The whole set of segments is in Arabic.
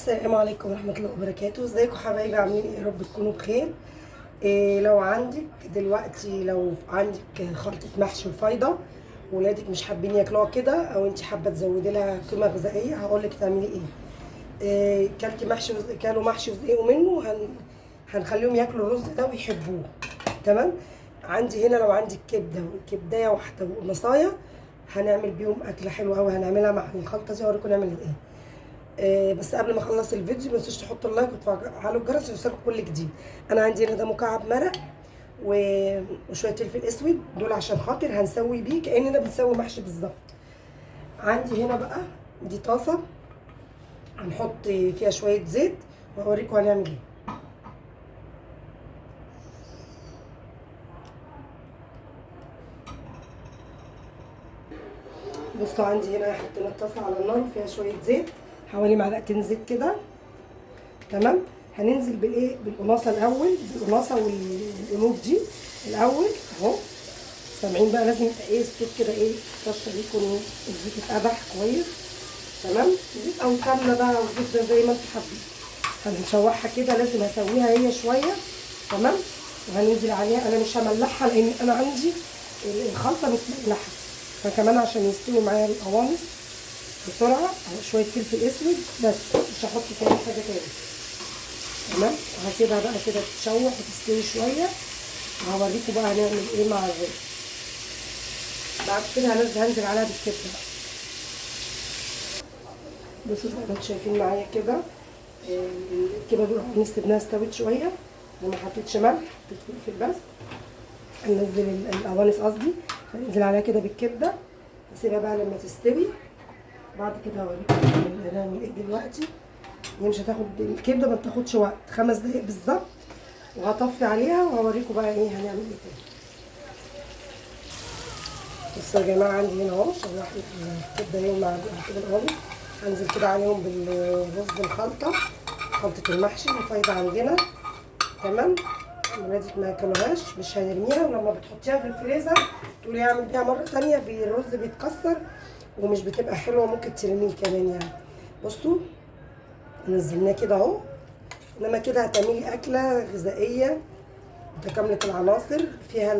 السلام عليكم ورحمة الله وبركاته. ازيكم حبايبي؟ عاملين ايه؟ يا رب تكونوا بخير. لو عندك دلوقتي، لو عندك خلطة محشي وفايضة ولادك مش حابين ياكلوها كده، او انت حابة تزودي لها قيمة غذائية، هقولك تعملي ايه. كلتي محشي كانوا محشي وزهقوا منه، هنخليهم ياكلوا الرز ده ويحبوه. تمام. عندي هنا لو عندك كبدة وكبداية واحدة ونصاية، هنعمل بيهم أكلة حلوة أوي، هنعملها مع الخلطة دي، هوريكم نعمل ايه. بس قبل ما اخلص الفيديو ما تنسوش تحطوا اللايك وتفعلوا الجرس يوصلكم كل جديد. انا عندي هنا ده مكعب مرق وشويه فلفل اسود، دول عشان خاطر هنسوي بيه كاننا بنسوي محشي بالظبط. عندي هنا بقى دي طاسه هنحط فيها شويه زيت وهوريكم هنعمل ايه. بصوا عندي هنا حطينا الطاسه على النار وفيها شويه زيت، حوالي معلقتين زيت كده. تمام. هننزل بالايه، بالقناصه الاول، بالقناصه والقلوب دي الاول اهو. سامعين بقى؟ لازم يبقى ايه الصوت كده، ايه رشه، يكون الزيت اتقدح كويس. تمام. زيت او سمنه بقى او زبده زي ما انتوا حابين. هنشوحها كده، لازم اسويها هي شويه. تمام. وهننزل عليها، انا مش هملحها لان انا عندي الخلطه متملحه، فكمان عشان يستوي معايا القوانص بسرعه شويه فلفل اسود بس، مش هحط فيها حاجه تاني. تمام. وهسيبها بقى كده تتشوح وتستوي شويه، وهوريكم بقى هنعمل ايه مع الرز. بعد كده هنزل عليها بالكبده بقى. بصوا زي ما انتم شايفين معايا كده، الكبده دول سيبناها استوت شويه، انا ما حطيتش ملح، حطيت فلفل بس. هننزل القوانص قصدي، هننزل عليها كده بالكبده، هسيبها بقى لما تستوي. بعد كده هوريكم هنعمل ايه دلوقتي. هي مش هتاخد الكبده، ما بتاخدش وقت، 5 دقايق بالظبط، وهطفي عليها وهوريكم بقى ايه هنعمل ايه تاني. بصوا يا جماعه، عندي هنا اهو شوحت الكبده اهي مع كده القوانص. هنزل كده عليهم بالرز الخلطه، خلطه المحشي الفايضه عندنا. تمام. ولادك ما ياكلوهاش، مش هنرميها، ولما بتحطيها في الفريزر تقولي اعمل بيها مره تانيه، الرز بيتكسر ومش بتبقى حلوه، ممكن ترميه كمان يعني. بصوا نزلناه كده اهو. انما كده هتعملي اكله غذائيه متكامله العناصر، فيها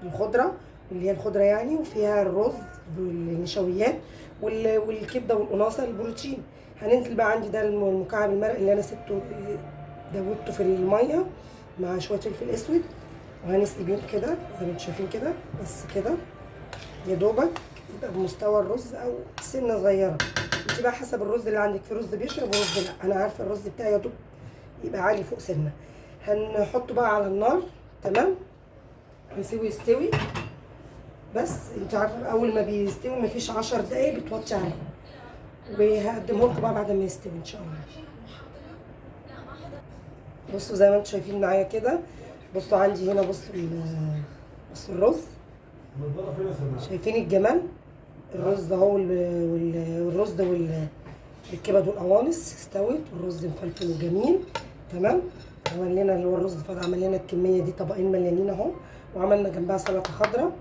الخضره اللي هي الخضره يعني، وفيها الرز والنشويات والكبده والقناصه البروتين. هننزل بقى، عندي ده المكعب المرق اللي انا سبته دوبته في الميه مع شويه فلفل اسود، وهنسقي بيهم كده زي ما انتم شايفين كده، بس كده يا دوبك يبقى بمستوى الرز او سنه صغيره. انت بقى حسب الرز اللي عندك، في رز بيشرب ورز لا، انا عارفه الرز بتاعي يا دوب يبقى عالي فوق سنه. هنحطه بقى على النار. تمام. هنسيبه يستوي، بس انت عارفه اول ما بيستوي مفيش 10 دقايق بتوطي عليه، وهقدمه لكم بقى بعد ما يستوي ان شاء الله. بصوا زي ما انتم شايفين معايا كده، بصوا عندي هنا، بصوا الرز، شايفين الجمال؟ الرز اهو والرز ده والكبد والقوانص استوت، والرز مفلفل وجميل. تمام. عمل لنا اللي هو الرز فضل، عمل لنا الكميه دي طبقين مليانين اهو، وعملنا جنبها سلطه خضراء.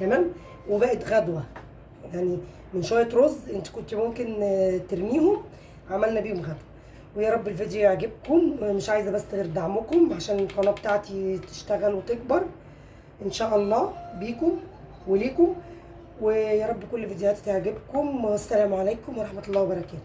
تمام. وبقت غدوه يعني، من شويه رز انت كنت ممكن ترميهم، عملنا بيهم غدوه. ويا رب الفيديو يعجبكم، مش عايزه بس غير دعمكم عشان القناه بتاعتي تشتغل وتكبر ان شاء الله بيكم وليكم. ويا رب كل فيديوهاتي تعجبكم، والسلام عليكم ورحمه الله وبركاته.